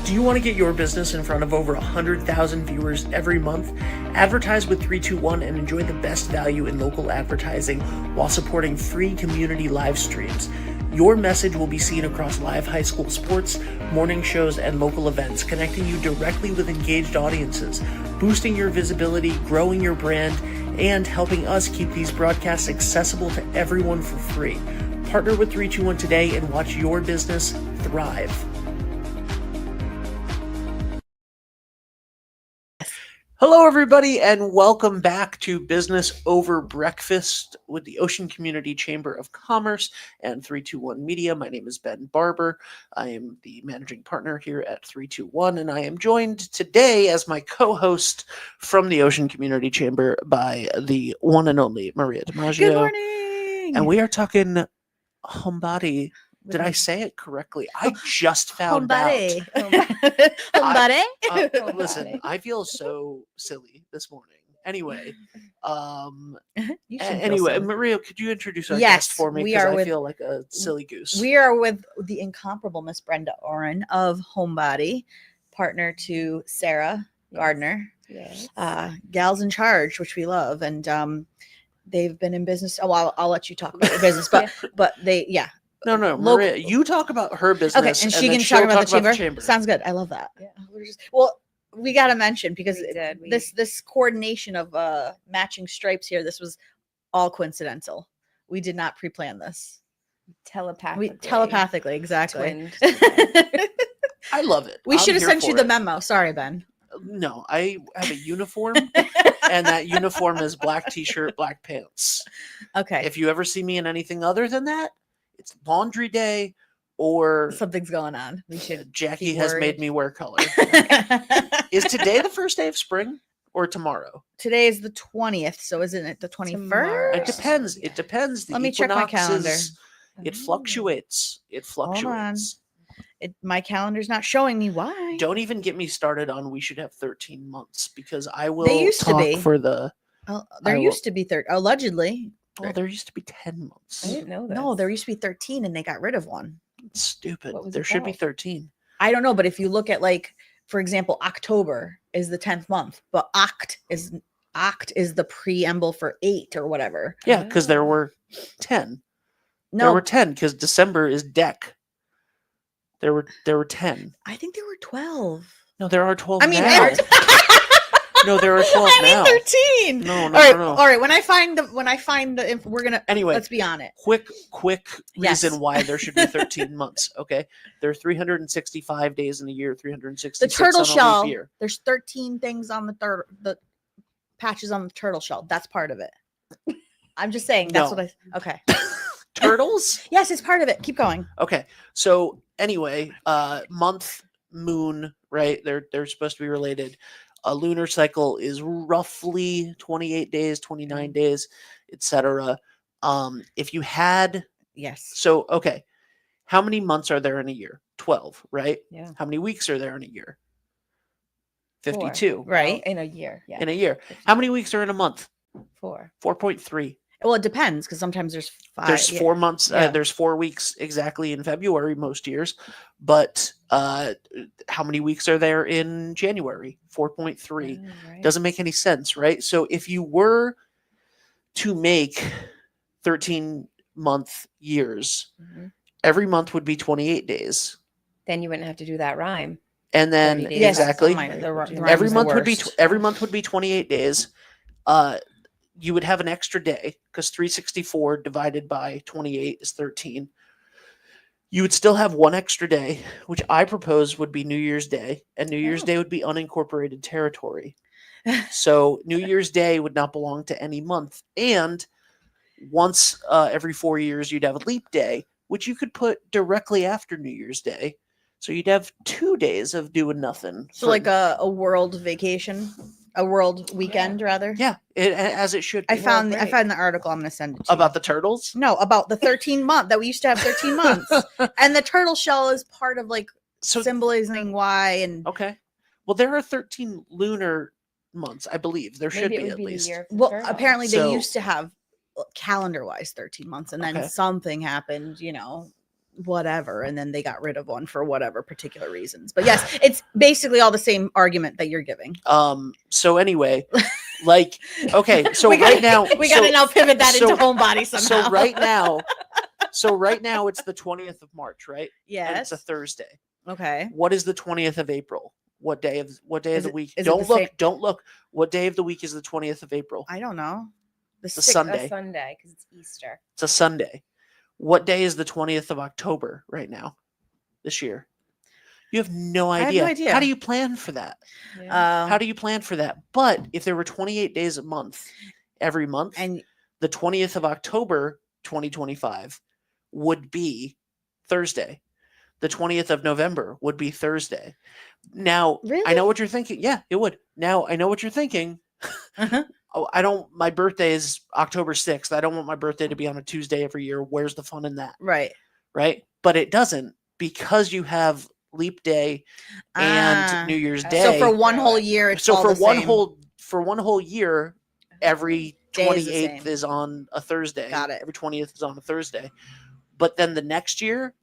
Do you want to get your business in front of over 100,000 viewers every month? Advertise with 321 and enjoy the best value in local advertising while supporting free community live streams. Your message will be seen across live high school sports, morning shows, and local events, connecting you directly with engaged audiences, boosting your visibility, growing your brand, and helping us keep these broadcasts accessible to everyone for free. Partner with 321 today and watch your business thrive. Hello, everybody, and welcome back to Business Over Breakfast with the Ocean Community Chamber of Commerce and 321 Media. My name is Ben Barber. I am the managing partner here at 321, and I am joined today as my co-host from the Ocean Community Chamber by the one and only Maria DiMaggio. Good morning! And we are talking Hombadi. Did I say it correctly? I just found Hombadi. out. Hombadi? Listen, I feel so silly this morning. Anyway, Maria, could you introduce our guest for me? Because I feel like a silly goose. We are with the incomparable Miss Brenda Oren of Hombadi, partner to Sarah Gardner, Gals in Charge, which we love, and they've been in business. Oh, I'll let you talk about your business, but No, Maria, you talk about her business. Okay, and she can talk about the chamber. Sounds good. I love that. Yeah. We got to mention because this coordination of matching stripes here, this was all coincidental. We did not pre-plan this. Telepathically, exactly. I love it. We should have sent you the memo. Sorry, Ben. No, I have a uniform, and that uniform is black t-shirt, black pants. Okay. If you ever see me in anything other than that, it's laundry day or something's going on. Jackie has made me wear color. Is today the first day of spring or tomorrow? Today is the 20th, so isn't it the 21st? It depends. It depends. Let me check my calendar. It fluctuates. Hold on. My calendar's not showing me why. Don't even get me started on we should have 13 months because I will they used talk to be. For the... There used to be 30, allegedly. Oh, there used to be 10 months. I didn't know that. No, there used to be 13 and they got rid of one. It's stupid. There should be 13. I don't know, but if you look at, like, for example, October is the 10th month, but Oct is the preamble for 8 or whatever. Yeah, because there were 10. No. There were 10 because December is Dec. There were 10. I think there were 12. No, there are 12 I mean, now. No, there are 12 now. 13. No. All right. When I find the, we're gonna. Anyway, let's be on it. Quick reason why there should be 13 months. Okay, there are 365 days in a year. 366. The turtle on shell. A leap year. There's 13 things on the patches on the turtle shell. That's part of it. I'm just saying. That's what I. Okay. Turtles? Yes, it's part of it. Keep going. Okay. So anyway, month, moon, right? They're supposed to be related. A lunar cycle is roughly 28 days, 29 days, etc. If you had... Yes. So, okay. How many months are there in a year? 12, right? Yeah. How many weeks are there in a year? 52. 4. Right. In a year. Yeah. In a year. How many weeks are in a month? 4. 4.3. Well, it depends because sometimes there's 5. There's 4 months. Yeah. There's 4 weeks exactly in February most years. But how many weeks are there in January? 4.3. Right. Doesn't make any sense, right? So if you were to make 13-month years, every month would be 28 days. Then you wouldn't have to do that rhyme. And then Yes. exactly, Oh my, every month would be 28 days. You would have an extra day because 364 divided by 28 is 13. You would still have one extra day, which I propose would be New Year's Day, and New Year's Day would be unincorporated territory. So New Year's Day would not belong to any month. And once every 4 years, you'd have a leap day, which you could put directly after New Year's Day. So you'd have 2 days of doing nothing. So like a world vacation. A world weekend, rather. Yeah, as it should be. I found the article. I'm going to send it to about you. the turtles. No, about the 13 month that we used to have 13 months, and the turtle shell is part of like symbolizing why. And okay, well, there are 13 lunar months, I believe. There should be at least. Well, apparently they used to have calendar-wise 13 months, and then something happened. whatever, and then they got rid of one for whatever particular reasons. But yes, it's basically all the same argument that you're giving. So anyway, like, okay, so we right gotta, now we gotta now pivot that so- into Homebody somehow. So right now it's the 20th of March, right? And it's yes. a Thursday. Okay. What is the 20th of April? What day of Is the it- week? is it Don't the look, same- don't look. What day of the week is the 20th of April? I don't know. It's a six- Sunday. A Sunday because it's Easter. It's a Sunday. What day is the 20th of October right now this year? You have no have idea. no idea. How do you plan for that? Yeah. How do you plan for that? But if there were 28 days a month, every month, and the 20th of October 2025 would be Thursday. The 20th of November would be Thursday. Now, I Really? know what you're thinking. Yeah, it would. Now, I know what you're thinking. uh-huh. Oh, my birthday is October 6th. I don't want my birthday to be on a Tuesday every year. Where's the fun in that? Right. Right? But it doesn't, because you have leap day and Ah. New Year's So Day. So for one whole year, it's So all for the one same. whole year, every Day is the 28th same. is on a Thursday. Got it. Every 20th is on a Thursday. But then the next year,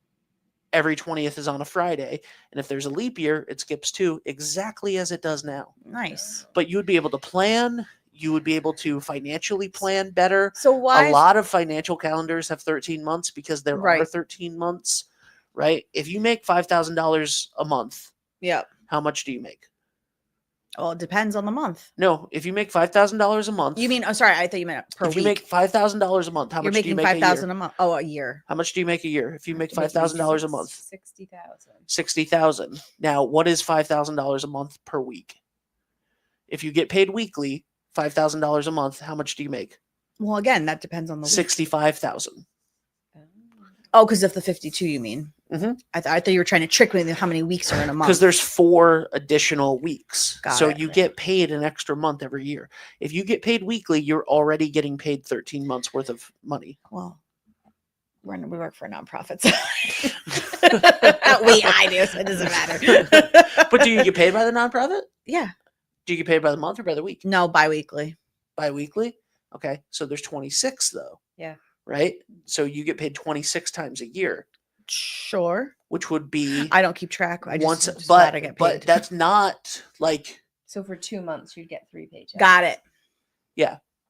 every 20th is on a Friday. And if there's a leap year, it skips too, exactly as it does now. Nice. But you would be able to plan. You would be able to financially plan better. So why? A lot of financial calendars have 13 months because there are Right. 13 months, right? If you make $5,000 a month, Yep. how much do you make? Well, it depends on the month. No, if you make $5,000 a month. You mean? Oh, sorry. I thought you meant per if week. you make $5,000 a month, how You're much do you making make a 5,000 year? a month. Oh, a year. How much do you make a year? If you make Making $5,000 a month, 60,000. 60,000. Now, what is $5,000 a month per week? If you get paid weekly, $5,000 a month, how much do you make? Well, again, that depends on the week. 65,000. Oh, because of the 52, you mean? Mhm. I thought you were trying to trick me with how many weeks are in a month. Because there's 4 additional weeks. Got So it. you get paid an extra month every year. If you get paid weekly, you're already getting paid 13 months worth of money. Well, we work for a nonprofit. I do, so it doesn't matter. But do you get paid by the nonprofit? Yeah. Do you get paid by the month or by the week? No, biweekly. Bi-weekly? Okay. So there's 26 though. Yeah. Right? So you get paid 26 times a year, Sure. which would be I don't keep track. I just, once, just glad I get paid. but that's not like, So for 2 months, you'd get 3 paychecks. Got it.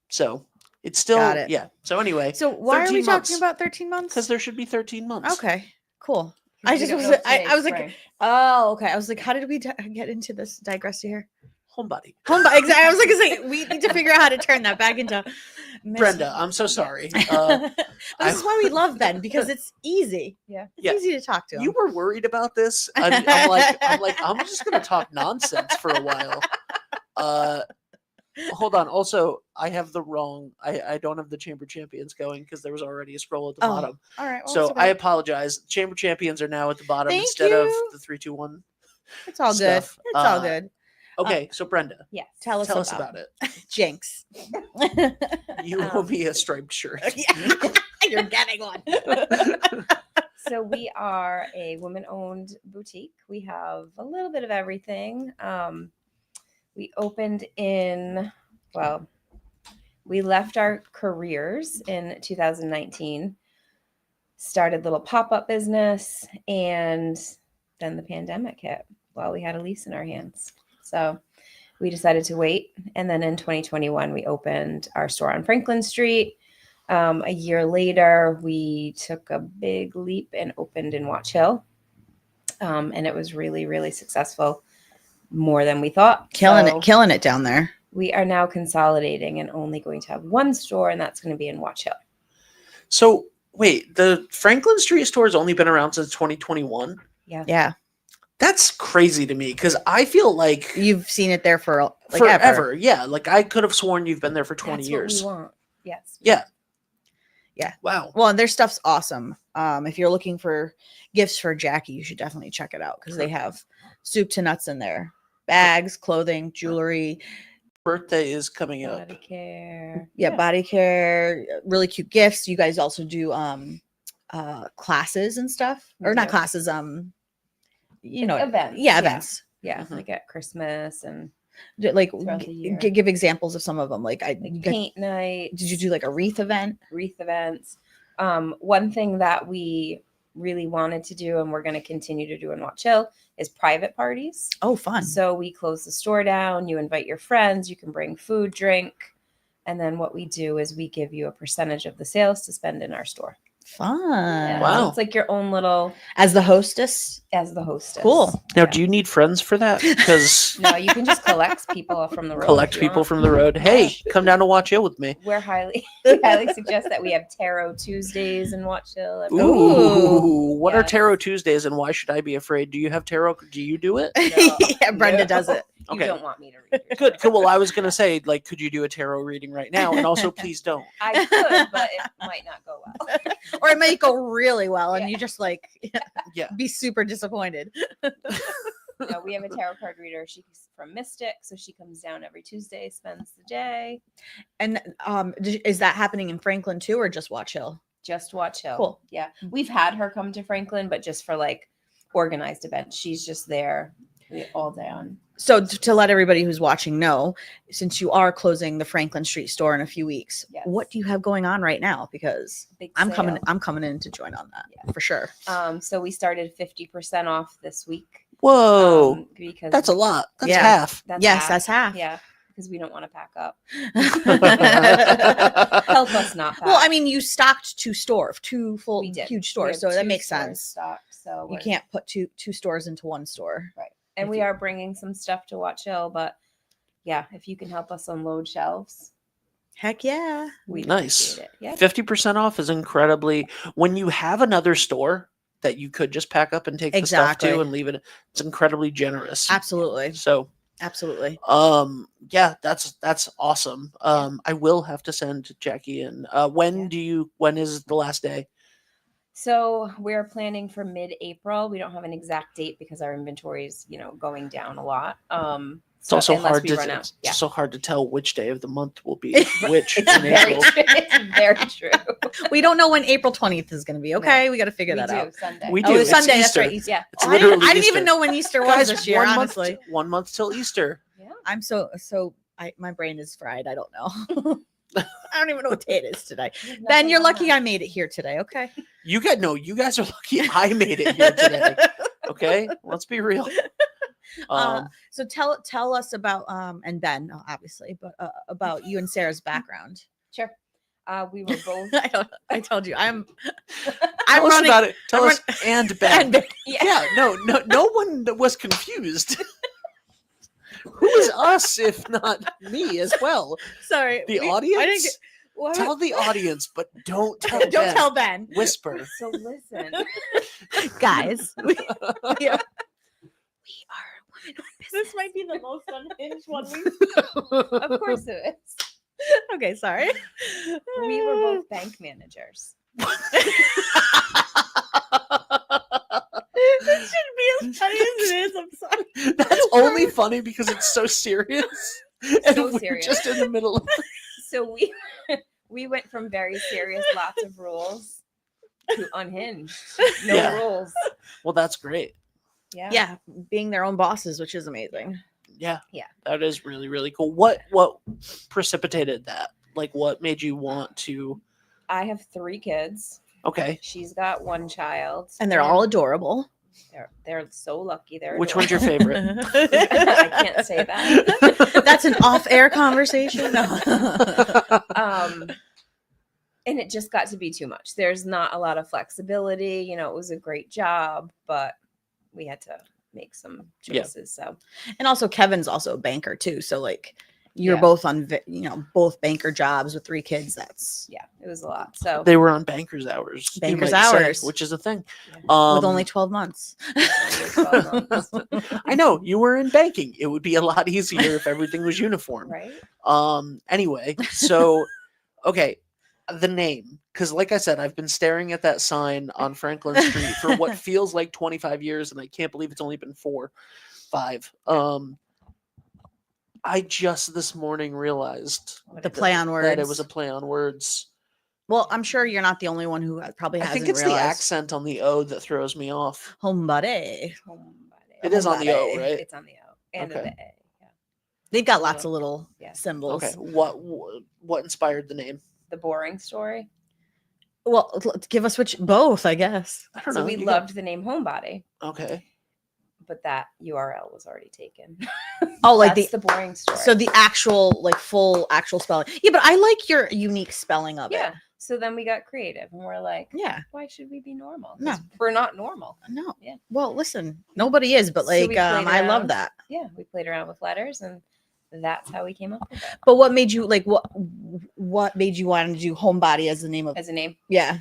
so it's still, Got it. yeah. So anyway, So why are 13 we months. talking about 13 months? because there should be 13 months. Okay, cool. 'Cause I we just don't was know if I today's was like, spring. oh, okay. I was like, how did we get into this digress here? Homebody. Exactly. I was like, we need to figure out how to turn that back into Miss- Brenda, I'm so sorry. But this is why we love Ben, because it's easy. Yeah. It's Yeah. easy to talk to him. You were worried about this. I'm like, I'm just gonna talk nonsense for a while. Hold on. Also, I have the wrong. I don't have the Chamber Champions going because there was already a scroll at the Oh, bottom. All right. Well, So it's I okay. apologize. Chamber Champions are now at the bottom Thank instead of you. the 3, 2, 1. It's all good. stuff. It's all good. Okay, so Brenda, Yes. Tell us tell about, us about it. Jinx. You owe me a striped shirt. You're getting one. So we are a women-owned boutique. We have a little bit of everything. We opened we left our careers in 2019, started little pop-up business, and then the pandemic hit while we had a lease in our hands. So we decided to wait. And then in 2021, we opened our store on Franklin Street. A year later, we took a big leap and opened in Watch Hill. And it was really, really successful, more than we thought. Killing it down there. We are now consolidating and only going to have one store, and that's going to be in Watch Hill. So wait, the Franklin Street store has only been around since 2021. Yeah. That's crazy to me because I feel like You've seen it there for like forever. ever. Yeah, like I could have sworn you've been there for 20 That's years. what we want. Yes. Yeah. Yeah. Wow. Well, and their stuff's awesome. If you're looking for gifts for Jackie, you should definitely check it out because they have soup to nuts in there. Bags, clothing, jewelry. Birthday is coming up. Body care. Yeah, body care, really cute gifts. You guys also do classes and stuff. Or not Yeah. classes, you know, events. Yeah, events. Yeah, Mhm. like at Christmas and Like Throughout the year. give examples of some of them. Like paint night, did you do like a wreath event? wreath events. One thing that we really wanted to do and we're going to continue to do in Watch Hill is private parties. Oh, fun. So we close the store down, you invite your friends, you can bring food, drink, and then what we do is we give you a percentage of the sales to spend in our store. Fun. Yeah, Wow. so it's like your own little, As the hostess. as the hostess. Cool. Now, Yeah. do you need friends for that? Because No, you can just collect people from the road. collect if you people want. from the road. Hey, come down to Watch Hill with me. We're we highly suggest that we have Tarot Tuesdays in Watch Hill. every week. Ooh, what are Yes. Tarot Tuesdays and why should I be afraid? Do you have tarot? Do you do it? Yeah, Brenda does it. You Okay. don't want me to read your Good. tarot. Well, I was gonna say, like, could you do a tarot reading right now? And also, please don't. I could, but it might not go well. Or it might go really well and Yeah. you just like Yeah. be super disappointed. No, we have a tarot card reader. She's from Mystic, so she comes down every Tuesday, spends the day. And is that happening in Franklin too, or just Watch Hill? Just Watch Hill. Cool. Yeah. We've had her come to Franklin, but just for like organized events. She's just there all day on. So to let everybody who's watching know, since you are closing the Franklin Street store in a few weeks, Yes. what do you have going on right now? Because Big I'm sale. coming in to join on that Yeah. for sure. So we started 50% off this week. Whoa, Because that's a lot. That's Yeah. half. That's Yes, half. that's half. Yeah, because we don't want to pack up. Well, Help us not pack. I mean, you stocked two full We did. huge We stores, have so that 2 makes stores sense. stocked, so You we're- can't put two stores into one store. Right. And if we you- are bringing some stuff to Watch Hill, but yeah, if you can help us unload shelves, Heck yeah. we Nice. appreciate it. Yeah. 50% off is incredibly. When you have another store that you could just pack up and take the stuff Exactly. to and leave it, it's incredibly generous. Absolutely. So, Absolutely. yeah, that's awesome. I will have to send Jackie in. When is the last day? So we're planning for mid-April. We don't have an exact date because our inventory is, going down a lot. It's also unless hard we to run out. it's so hard to tell which day of the month will be which It's in very April. true. It's very true. We don't know when April 20th is going to be. Okay, we got to figure We that do out. Sunday. We Oh, do. it's Sunday. That's Easter. right. Easter. Yeah. It's I literally didn't Easter. even know when Easter was Guys, this year. Honestly, 1 month till Easter. Yeah. I'm so. My brain is fried. I don't know. I don't even know what day it is today. There's Ben, nothing you're on lucky that. I made it here today. Okay. You guys are lucky I made it here today. Okay, let's be real. So tell us about and Ben obviously, but about you and Sarah's background. Sure. We were both. I told you I'm Tell us running about it. Tell I'm us and Ben. and Ben. Yeah, no one was confused. Who is us if not me as well? Sorry, The I didn't audience? get, what? Tell the audience, but don't tell Don't Ben. tell Ben, Whisper. So listen. guys. We are women this might be the most unhinged one Of course it is. Okay, sorry. We were both bank managers. This shouldn't be as funny as it is. I'm sorry. That's only funny because it's so serious. And So we're serious. just in the middle of So we went from very serious, lots of rules, to unhinged, no Yeah. rules. Well, that's great. Yeah. Yeah, being their own bosses, which is amazing. Yeah. Yeah. That is really, really cool. What precipitated that? Like what made you want to I have 3 kids. Okay. She's got 1 child, And they're all adorable. they're so lucky. They're Which one's your adorable. favorite? I can't say that. That's an off-air conversation. And it just got to be too much. There's not a lot of flexibility. It was a great job, but we had to make some Yeah. choices. So And also Kevin's also a banker too. So like you're Yeah. both on both banker jobs with 3 kids. That's yeah, it was a lot. So They were on banker's hours. you Banker's might say, hours. which is a thing. Yeah. with only 12 months. only 12 months, I know you were in banking. It would be a lot easier if everything was uniform. right? Anyway, so okay, the name, because like I said, I've been staring at that sign on Franklin Street for what feels like 25 years, and I can't believe it's only been 5. I just this morning realized The play on that it words. was a play on words. Well, I'm sure you're not the only one who probably I hasn't think it's realized. the accent on the O that throws me off. Hombadi. It is on the O, Hombadi. right? It's on the O and Okay. the A. Yeah. They've got lots of little Yeah. symbols. Okay, what inspired the name? The boring story. Well, give us both, I guess. I don't So know. we you loved the name Homebody, got- okay. but that URL was already taken. Oh, like That's the boring story. so the actual like full actual spelling. Yeah, but I like your unique spelling of yeah. it. So then we got creative, and we're like, Yeah. why should we be normal? No. 'Cause we're not normal. No. Yeah. Well, listen, nobody is, but So like we played I love around. that. Yeah, we played around with letters, and that's how we came up with it But what made you like what made you want to do Homebody as the name of as a name. Yeah.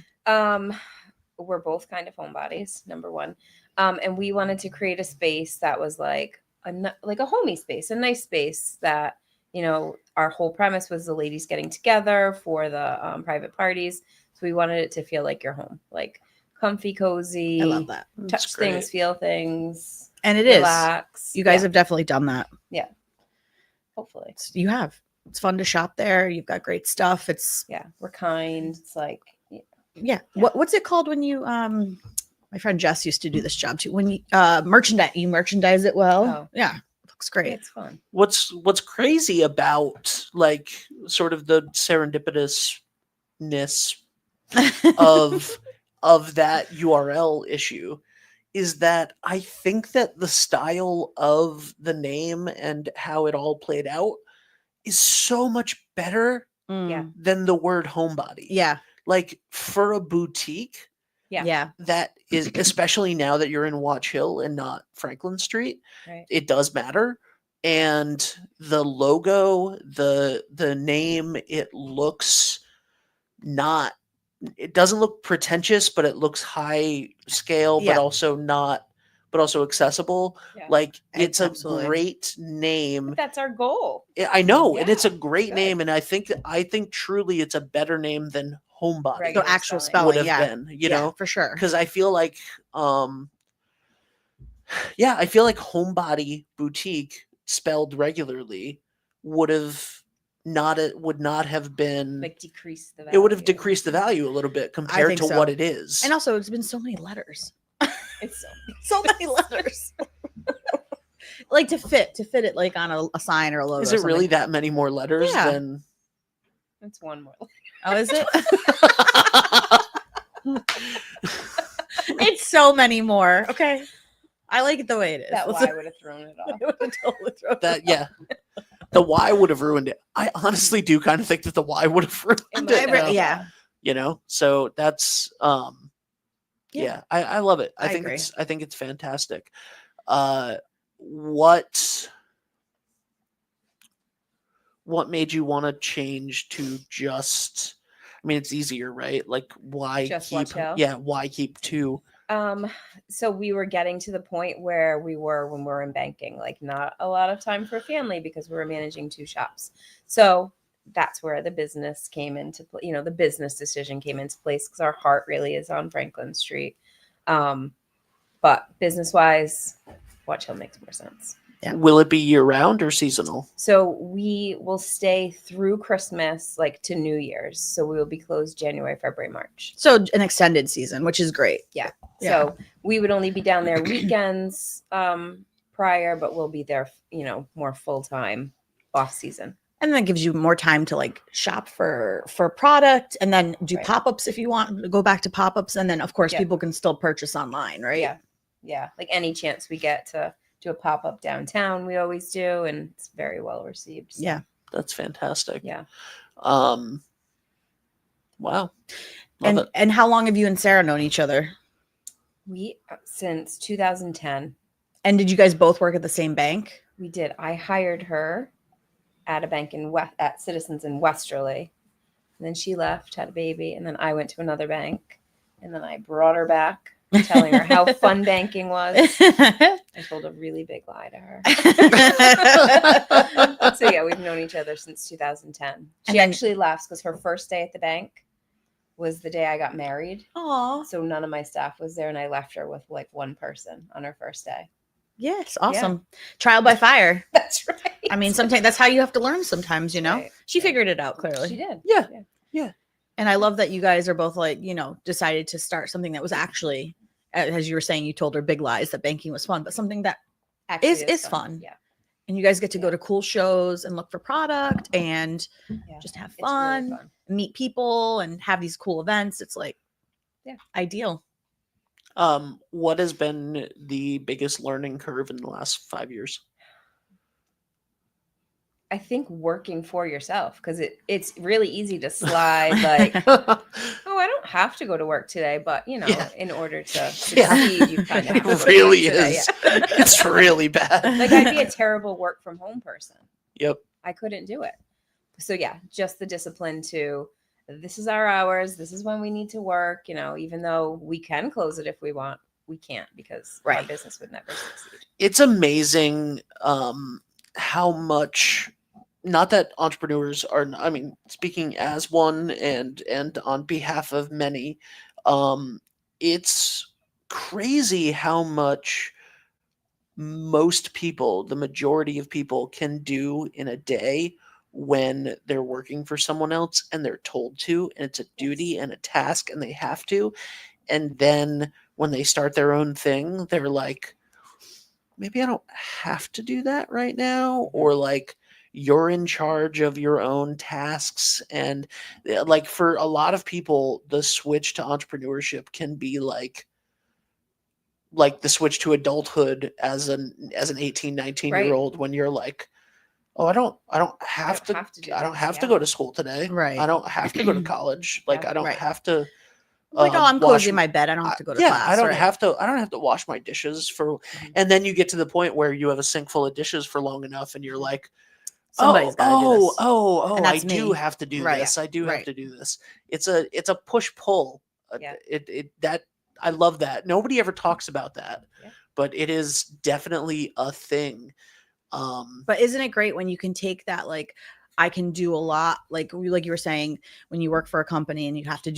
We're both kind of homebodies, number one, and we wanted to create a space that was like a homey space, a nice space that, you know, our whole premise was the ladies getting together for the private parties. So we wanted it to feel like your home, like comfy, cozy. I love that. That's Touch great. things, feel things, And it is. relax. You guys Yeah, have definitely done that. hopefully. You have. It's fun to shop there. You've got great stuff. It's Yeah, we're kind. It's like, yeah. Yeah. What's it called when you my friend Jess used to do this job too. When you merchandise it well. Oh. Yeah. Looks great. it's fun. What's crazy about like sort of the serendipitousness of that URL issue is that I think that the style of the name and how it all played out is so much better Yeah. than the word homebody. Yeah. Like for a boutique Yeah. Yeah. that is, especially now that you're in Watch Hill and not Franklin Street, Right. it does matter. And the logo, the name, it looks not, it doesn't look pretentious, but it looks high scale, Yeah. but also not, but also accessible. Yeah. Like it's a Absolutely. great name. But that's our goal. I know, and it's a Yeah, great good. name, and I think truly it's a better name than Homebody The Regular actual spelling. would spelling. have Yeah. been, Yeah, you know, for sure. because I feel like yeah, I feel like Homebody Boutique spelled regularly would not have been, Like decrease the value. it would have decreased the value a little bit compared think to so. what it is. And also, it's been so many letters. It's So many letters. Like to fit it like on a sign or a logo. Is or it really something. that many more letters Yeah. than it's one more. Oh, is it? It's so many more. Okay. I like it the way it is. That Let's- Y would have thrown it off. I would totally throw it that? off. Yeah, the Y would have ruined it. I honestly do kind of think that the Y would have ruined It it. might have. now, Yeah. you know. So that's yeah, I love it. I think agree. it's fantastic. What made you want to change to just, I mean, it's easier, right? Like why Just keep Watch Hill? why keep two? So we were getting to the point where we were when we were in banking, like not a lot of time for family because we were managing two shops. So that's where the business came into play. You know, the business decision came into place because our heart really is on Franklin Street. But business wise, Watch Hill makes more sense. Yeah. Will it be year round or seasonal? So we will stay through Christmas, like to New Year's. So we will be closed January, February, March. So an extended season, which is great. Yeah. Yeah. So we would only be down there weekends prior, but we'll be there, you know, more full time off season. And that gives you more time to like shop for product and then do Right. pop-ups if you want, go back to pop-ups. And then of course Yeah. people can still purchase online, right? Yeah. Yeah. Like any chance we get to do a pop up downtown, we always do. And it's very well received. So, Yeah. That's fantastic. Yeah. Wow. Love it. And how long have you and Sarah known each other? We, since 2010, And did you guys both work at the same bank? we did. I hired her at a bank at Citizens in Westerly. And then she left, had a baby. And then I went to another bank. And then I brought her back, telling her how fun banking was. I told a really big lie to her. So yeah, we've known each other since 2010. She then- actually laughs because her first day at the bank was the day I got married. Aw. So none of my staff was there, and I left her with like one person on her first day. Yes, awesome. Trial by fire. That's right. I mean, sometimes that's how you have to learn sometimes, you know? Right. She figured it out clearly. She did. Yeah. And I love that you guys are both like, you know, decided to start something that was actually, as you were saying, you told her big lies that banking was fun, but something that Actually, is fun. Yeah. and you guys get to go to cool shows and look for product and Yeah. just have It's really fun, fun. meet people and have these cool events. It's like ideal. What has been the biggest learning curve in the last 5 years? I think working for yourself, because it's really easy to slide like, oh, I don't have to go to work today, but Yeah. in order to Yeah. succeed, you kind of have to It go to really work today. is. Yeah. It's really bad. Like I'd be a terrible work from home person. Yep. I couldn't do it. So yeah, just the discipline to, this is our hours, this is when we need to work, even though we can close it if we want, we can't, because our Right. business would never succeed. It's amazing how much, not that entrepreneurs are, I mean, speaking as one and on behalf of many, it's crazy how much most people, the majority of people, can do in a day when they're working for someone else and they're told to, and it's a duty and a task and they have to. And then when they start their own thing, they're like, maybe I don't have to do that right now, or like, you're in charge of your own tasks. And like, for a lot of people, the switch to entrepreneurship can be like the switch to adulthood as an 18, 19-year old, when you're like, oh, I don't have to do I don't this, have to yeah. go to school today. Right. I don't have to go to college. Like, Yeah. I don't Right. have to Like, oh, I'm wash cozy in my bed. I don't have to go to yeah, class. I don't right? have to wash my dishes for. Mhm. And then you get to the point where you have a sink full of dishes for long enough and you're like, Somebody's gotta do this. oh, And I that's do me. have to do Right. this. I do have Right. to do this. It's a push pull. Yeah. That I love that. Nobody ever talks about that. Yeah. But it is definitely a thing. But isn't it great when you can take that, like, I can do a lot, like you were saying, when you work for a company and you have to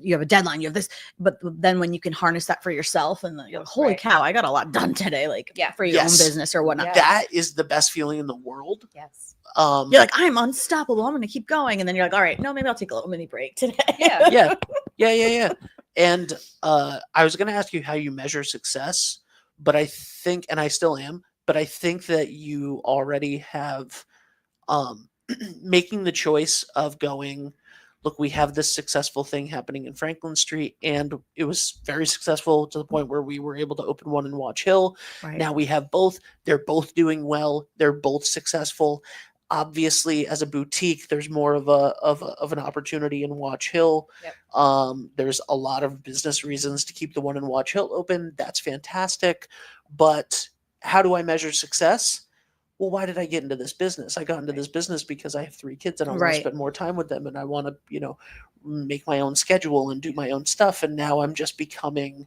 you have a deadline, you have this, but then when you can harness that for yourself and you're like, holy Right. cow, I got a lot done today, like Yeah. for your Yes. own business or whatnot. Yeah. That is the best feeling in the world. Yes. You're like, I'm unstoppable. I'm going to keep going. And then you're like, all right, no, maybe I'll take a little mini break today. Yeah. Yeah. And I was going to ask you how you measure success, but I think, and I still am, but I think that you already have making the choice of going, look, we have this successful thing happening in Franklin Street, and it was very successful to the point where we were able to open one in Watch Hill. Right. Now we have both. They're both doing well. They're both successful. Obviously, as a boutique, there's more of an opportunity in Watch Hill. Yep. There's a lot of business reasons to keep the one in Watch Hill open. That's fantastic. But how do I measure success? Well, why did I get into this business? I got into this business because I have 3 kids and I want to Right. spend more time with them, and I want to, make my own schedule and do my own stuff. And now I'm just becoming.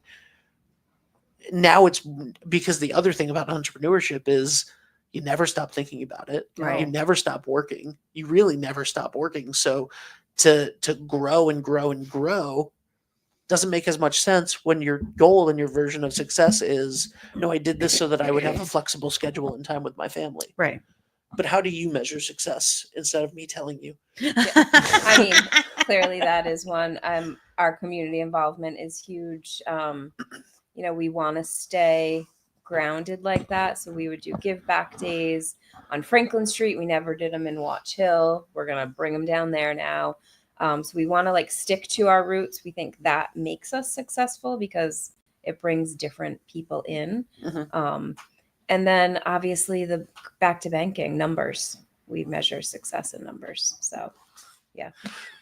Now it's because the other thing about entrepreneurship is you never stop thinking about it. Right. You never stop working. You really never stop working. So to grow and grow and grow doesn't make as much sense when your goal and your version of success is, no, I did this so that I would have a flexible schedule and time with my family. Right. But how do you measure success instead of me telling you? I mean, clearly that is one. Our community involvement is huge. We want to stay grounded like that. So we would do give back days on Franklin Street. We never did them in Watch Hill. We're going to bring them down there now. So we want to stick to our roots. We think that makes us successful because it brings different people in. Mhm. And then obviously the back to banking numbers, we measure success in numbers. So yeah,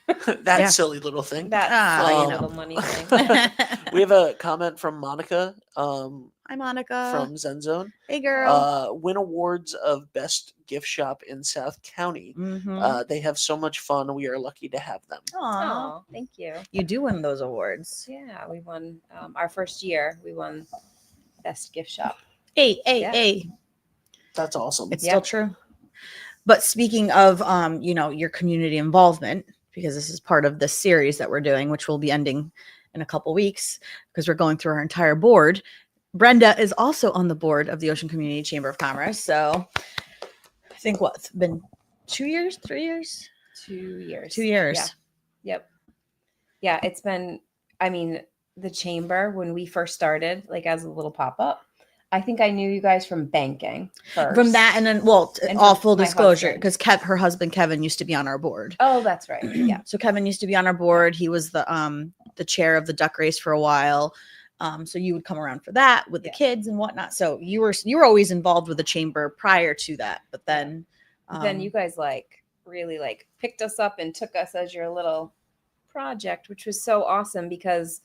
That Yeah. silly little thing. that Ah, little money thing. We have a comment from Monica Hi, Monica. from ZenZone. Hey, girl. Win awards of best gift shop in South County. Mhm. They have so much fun. We are lucky to have them. Aw. Oh, thank you. You do win those awards. Yeah, we won our first year. We won best gift shop. Hey. Yeah. That's awesome. It's Yeah. still true. But speaking of, your community involvement, because this is part of this series that we're doing, which will be ending in a couple weeks because we're going through our entire board. Brenda is also on the board of the Ocean Community Chamber of Commerce. So I think what's been 2 years, 3 years? 2 years. 2 years. Yeah. Yep. Yeah, it's been, the chamber, when we first started, as a little pop-up, I think I knew you guys from banking first. From that, and then And all from full my disclosure, husband. because her husband Kevin used to be on our board. Oh, that's right. Yeah. So Kevin used to be on our board. He was the chair of the duck race for a while. So you would come around for that with the kids and whatnot. So you were always involved with the chamber prior to that, but then Then you guys really picked us up and took us as your little project, which was so awesome because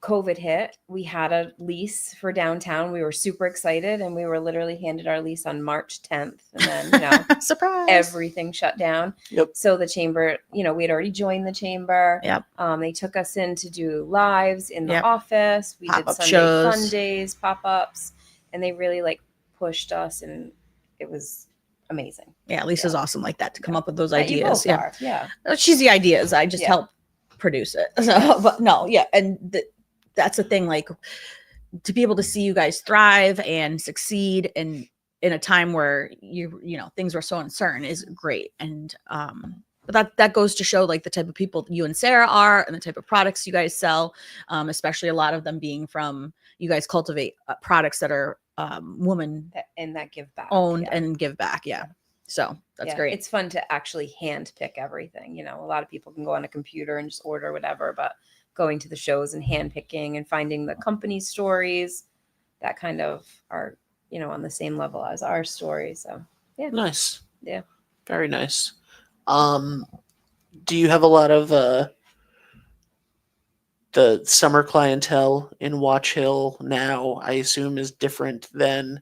COVID hit. We had a lease for downtown. We were super excited, and we were literally handed our lease on March 10th. And then, surprise, everything shut down. Yep. So the chamber, we had already joined the chamber. Yep. They took us in to do lives in the Yep. office. We did Pop-up Sunday shows. fun days, pop-ups, and they really pushed us, and it was amazing. Yeah, Lisa's awesome like that to come up with those You ideas. both are. Yeah. She's the ideas. I just help produce it. So, but no, and that's the thing. Like, to be able to see you guys thrive and succeed in a time where things were so uncertain is great. And but that goes to show like the type of people you and Sarah are, and the type of products you guys sell, especially a lot of them being from, you guys cultivate products that are woman that give back, owned and give back. Yeah. So that's great. It's fun to actually hand pick everything. A lot of people can go on a computer and just order whatever, but going to the shows and hand picking and finding the company stories that kind of are, on the same level as our story. So yeah. Nice. Yeah. Very nice. Do you have a lot of the summer clientele in Watch Hill now? I assume is different than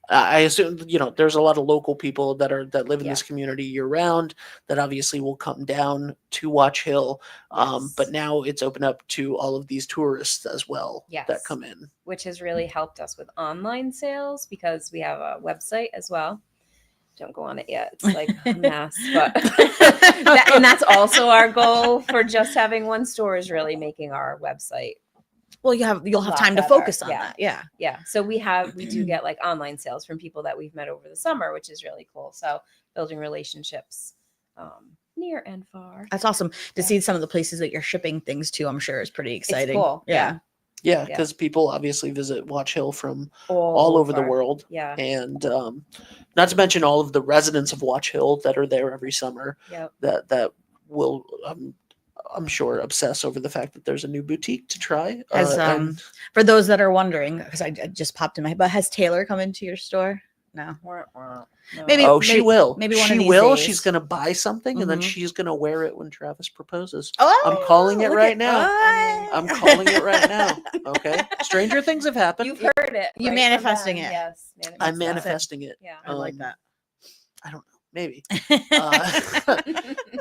I assume there's a lot of local people that live in this community year round that obviously will come down to Watch Hill. But now it's open up to all of these tourists as well that come in, which has really helped us with online sales because we have a website as well. Don't go on it yet. It's like a mess, but and that's also our goal for just having one store, is really making our website. Well, you'll have time to focus on that. Yeah. Yeah. So we do get online sales from people that we've met over the summer, which is really cool. So building relationships near and far. That's awesome to see some of the places that you're shipping things to. I'm sure is pretty exciting. It's cool. Yeah. Yeah, because people obviously visit Watch Hill from all all over the world. Yeah. And not to mention all of the residents of Watch Hill that are there every summer that will, I'm sure, obsess over the fact that there's a new boutique to try. For those that are wondering, because I just popped in my head, but has Taylor come into your store? No. Maybe. She will. Maybe one she of these will. days. She's going to buy something and then Mhm. she's going to wear it when Travis proposes. Oh, I'm calling it look right at now. that. I'm calling it right now. Okay. Stranger things have happened. You've heard it. You right manifesting from it. them. Yes. I'm manifesting it. Yeah. I like that. I don't know. Maybe.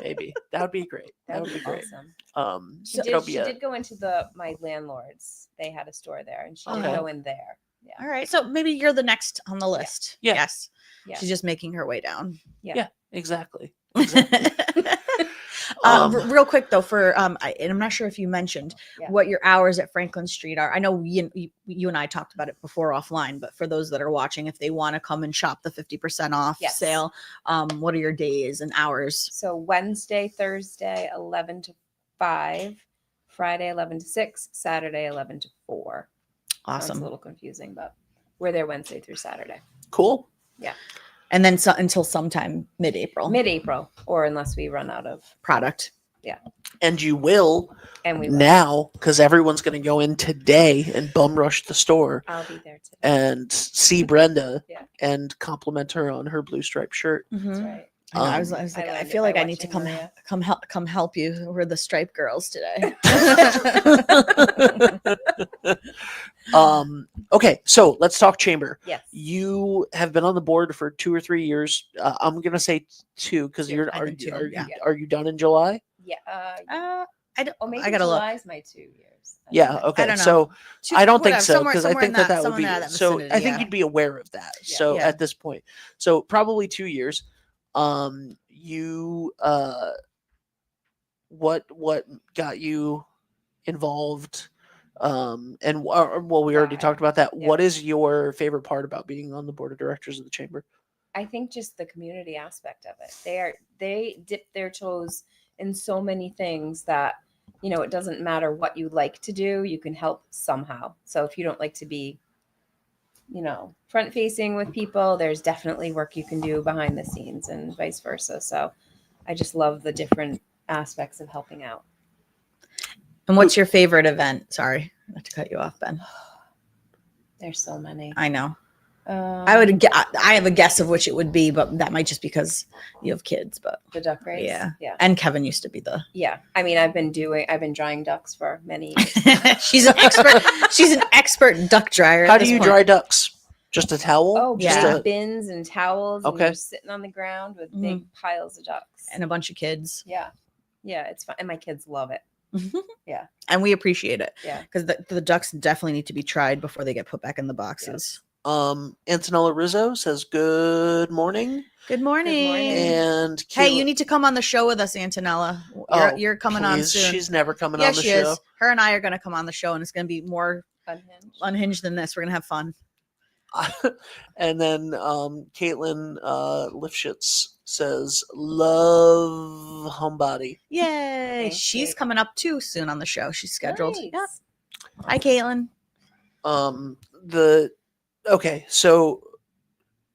Maybe. That would be great. That would be great. Awesome. She did go into my landlords. They had a store there, and she did go in there. Yeah. All right. So maybe you're the next on the list. Yeah. Yes. Yeah. She's just making her way down. Yeah, exactly. Real quick though, for and I'm not sure if you mentioned what your hours at Franklin Street are. I know you and I talked about it before offline, but for those that are watching, if they want to come and shop the 50% off sale, what are your days and hours? So Wednesday, Thursday, 11 to 5, Friday, 11 to 6, Saturday, 11 to 4. Awesome. Sounds a little confusing, but we're there Wednesday through Saturday. Cool. Yeah. And then until sometime mid-April, or unless we run out of product. Yeah. And you will, and we will. now, because everyone's going to go in today and bum rush the store. I'll be there today. And see Brenda Yeah. and compliment her on her blue striped shirt. Mm-hmm. That's right. I was like, I feel like I need to come help you. We're the Stripe girls today. Okay, so let's talk chamber. Yes. You have been on the board for 2 or 3 years. I'm gonna say 2 because are you done in July? Yeah. I don't. Oh, maybe I gotta July's my 2 years. Yeah. Okay. I don't know. So I don't think so Somewhere- because I somewhere think in that would be that so. vicinity, I think you'd be aware of that. Yeah. So Yeah. at this point, so probably 2 years. You what got you involved? And well, we already talked about that. Yeah. What is your favorite part about being on the board of directors of the chamber? I think just the community aspect of it. They dip their toes in so many things that, it doesn't matter what you like to do, you can help somehow. So if you don't like to be front facing with people. There's definitely work you can do behind the scenes and vice versa. So I just love the different aspects of helping out. And what's your favorite event? Sorry, not to cut you off, Ben. There's so many. I know. I have a guess of which it would be, but that might just because you have kids. But the duck race. Yeah. Yeah. And Kevin used to be the. Yeah. I mean, I've been drying ducks for many years. She's an expert. She's an expert duck dryer. How do you dry ducks? Just a towel? Oh, Yeah. just bins and towels. Okay. And you're sitting on the ground with big piles of ducks. And a bunch of kids. Yeah. Yeah. It's fun. And my kids love it. Yeah. And we appreciate it. Yeah. Because the ducks definitely need to be tried before they get put back in the boxes. Antonella Rizzo says, good morning. Good morning. And Hey, you need to come on the show with us, Antonella. You're coming on please. soon. She's never coming Yeah, on the she show. is. Her and I are going to come on the show, and it's going to be more unhinged than this. We're going to have fun. And then Caitlin Lifshitz says, love Hombadi. Yay. Thanks, She's Kate. coming up too soon on the show. She's scheduled. Nice. Yep. Hi, Caitlin. Okay, so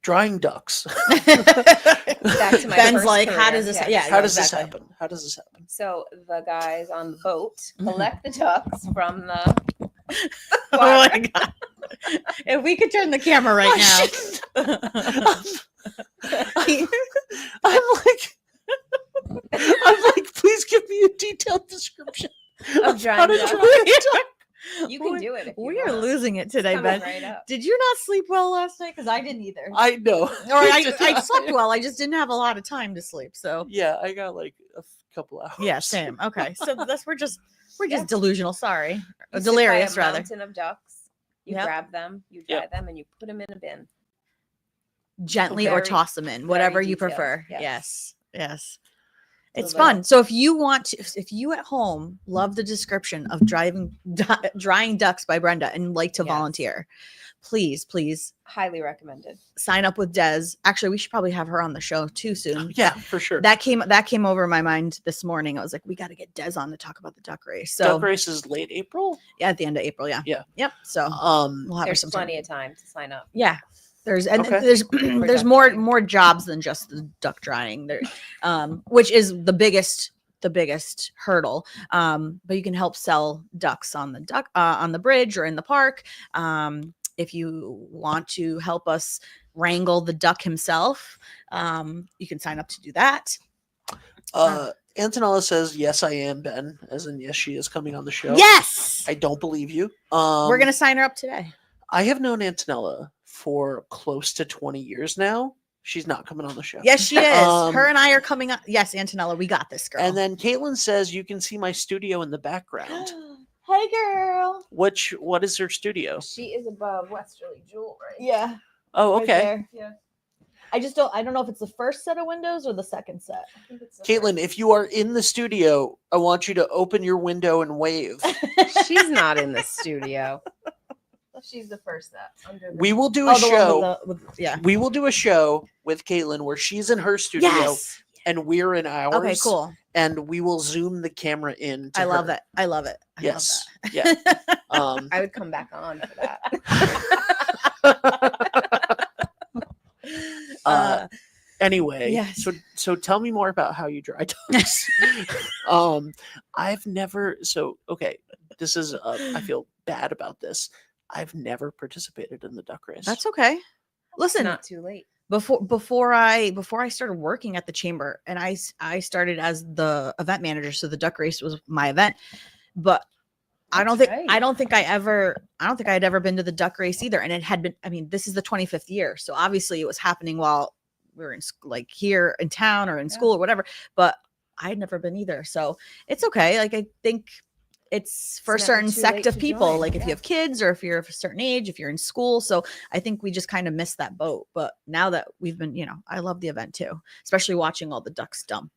drying ducks. Back to my Ben's first like, how career. does this? Yeah. Yeah. How does exactly. this happen? How does this happen? So the guys on the boat Mm-hmm. collect the ducks from the Oh my god! If we could turn the camera right now. I'm like, please give me a detailed description of how drying to ducks. dry a duck. You can do it. If you We are want. losing it today, Coming Ben. right up. Did you not sleep well last night? Because I didn't either. I know. Or I slept well. I just didn't have a lot of time to sleep. So Yeah, I got like a couple hours. yeah, same. Okay, so we're just Yeah. delusional. Sorry, You sit delirious by a rather. mountain of ducks. You Yep. grab them, you dry them, and you put them in a bin. Gently or Very- toss them in, whatever you detailed, prefer. yes. Yes. So It's the- fun. So if you at home love the description of drying ducks by Brenda and like to Yes. volunteer, please Highly recommended. sign up with Des. Actually, we should probably have her on the show too soon. Yeah, for sure. That came over my mind this morning. I was like, we got to get Des on to talk about the duck race. So Duck race is late April. yeah, at the end of April. Yeah. Yeah. Yep. So we'll have her There's sometime. plenty of time to sign up. Yeah. There's Okay. there's duck more drying. jobs than just the duck drying there, which is the biggest hurdle. But you can help sell ducks on the bridge or in the park. If you want to help us wrangle the duck himself, you can sign up to do that. Antonella says, yes, I am, Ben. As in, yes, she is coming on the show. Yes, I don't believe you. we're gonna sign her up today. I have known Antonella for close to 20 years now. She's not coming on the show. Yes, she is. Um, Her and I are coming up. Yes, Antonella, we got this, girl. And then Caitlin says, you can see my studio in the background. hey, girl. What is her studio? She is above Westerly Jewelry. Yeah. Oh, right okay. there. Yeah. I don't know if it's the first set of windows or the second set. I think it's the Caitlin, if you are in the studio, I want you to open your window and wave. first. She's not in the studio. She's the first set. Under We will do a the one show. yeah. We will do a show with Caitlin where she's in her studio Yes. and we're in ours. Okay, cool. And we will zoom the camera in. To I love her. it. I love it. I Yes. love Yeah. that. I would come back on for that. Anyway, yes. so tell me more about how you dry ducks. I've never okay. This is I feel bad about this. I've never participated in the duck race. That's okay. Listen, Not too late. before I started working at the chamber, and I started as the event manager, so the duck race was my event. But I don't That's think right. I had ever been to the duck race either. And it had been, I mean, this is the 25th year, so obviously it was happening while we were in like here in town or in school or whatever. But I had never been either, so it's okay. Like I think it's for a never certain too sect late of to people, join, like if you yeah. have kids or if you're of a certain age, if you're in school. So I think we just kind of missed that boat. But now that we've been, I love the event too, especially watching all the ducks dump.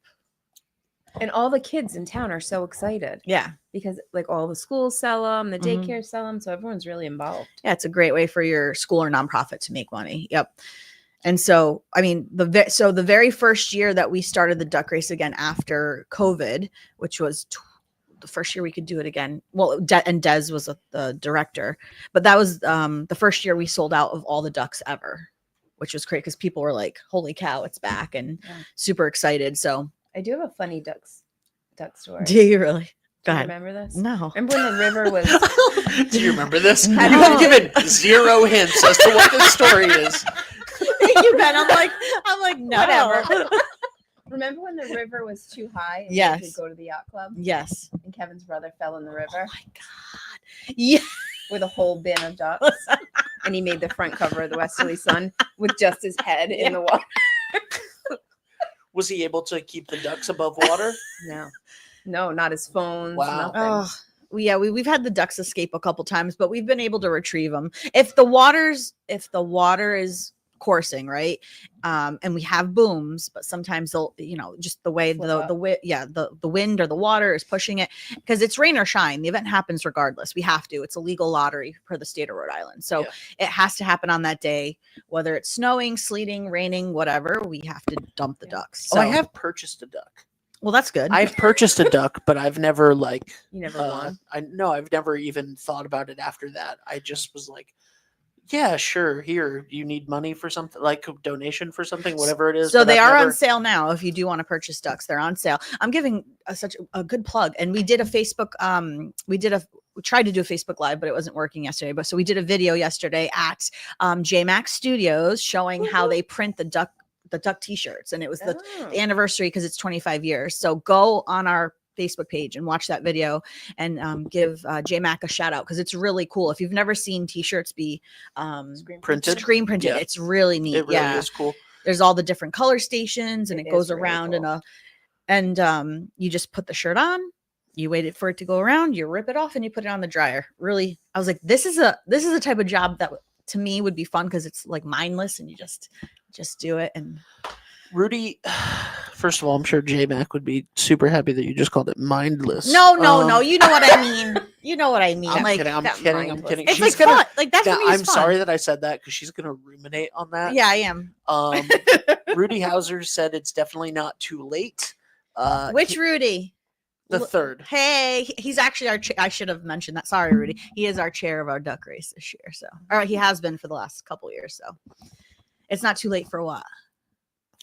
And all the kids in town are so excited Yeah. because like all the schools sell them, the Mhm. daycare sell them, so everyone's really involved. Yeah, it's a great way for your school or nonprofit to make money. Yep. And so, I mean, the very first year that we started the duck race again after COVID, which was the first year we could do it again. Well, and Des was the director, but that was the first year we sold out of all the ducks ever, which was great because people were like, "Holy cow, it's back!" and super excited. So I do have a funny duck story. do you really? Do Go you ahead. remember this? No. Remember when the river was Do you remember this? No. You've been given 0 hints as to what this story is. Thank you, Ben. I'm like, no. whatever? Remember when the river was too high and Yes. we could go to the yacht club Yes. and Kevin's brother fell in the river Oh my God. Yeah. with a whole bin of ducks and he made the front cover of the Westerly Sun with just his head in the water? Was he able to keep the ducks above water? No, not his phones. Wow. Nothing. Oh, yeah, we've had the ducks escape a couple times, but we've been able to retrieve them. If the water is coursing, right, and we have booms, but sometimes they'll, just the way the wind or the water is pushing it, because it's rain or shine. The event happens regardless. We have to. It's a legal lottery per the state of Rhode Island, so it has to happen on that day, whether it's snowing, sleeting, raining, whatever. We have to dump the ducks. So, I have purchased a duck. well, that's good. I've purchased a duck, but I've never You never won. I've never even thought about it after that. I just was like, yeah, sure. Here, you need money for something, like a donation for something, whatever it is. So but they I've are on never- sale now. If you do want to purchase ducks, they're on sale. I'm giving such a good plug. And we did a Facebook, we tried to do a Facebook Live, but it wasn't working yesterday. But so we did a video yesterday at JMax Studios showing how they print the duck t-shirts. And it was the anniversary because it's 25 years. So go on our Facebook page and watch that video and give JMac a shout out because it's really cool. If you've never seen t-shirts be screen printed, Yeah. it's really neat. It really is cool. There's all the different color stations and it It goes is really around cool. and you just put the shirt on, you wait for it to go around, you rip it off and you put it on the dryer. Really, I was like, this is a type of job that to me would be fun because it's like mindless and you just do it. And Rudy, first of all, I'm sure J-Mac would be super happy that you just called it mindless. no, you know what I mean. You know what I mean. I'm Like kidding. I'm that kidding. I'm mindless- kidding. it's She's like gonna. fun. Like that's Now, for me. I'm sorry that I said that because she's gonna ruminate on that. Yeah, I am. Rudy Hauser said it's definitely not too late. Which Rudy? The third. Hey, he's actually our. I should have mentioned that. Sorry, Rudy. He is our chair of our duck race this year. So, or he has been for the last couple years. So, it's not too late for what?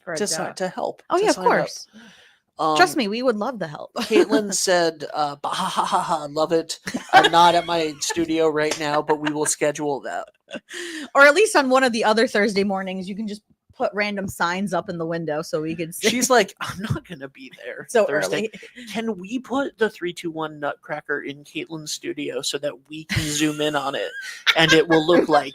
For a To duck. help. Oh to yeah, of sign up. course. Trust me, we would love the help. Caitlin said, "Bah, ha, ha, ha, ha, love it. I'm not at my studio right now, but we will schedule that." Or at least on one of the other Thursday mornings, you can just put random signs up in the window so we could see. She's like, "I'm not gonna be there so Thursday. early. Can we put the 321 Nutcracker in Caitlin's studio so that we can zoom in on it and it will look like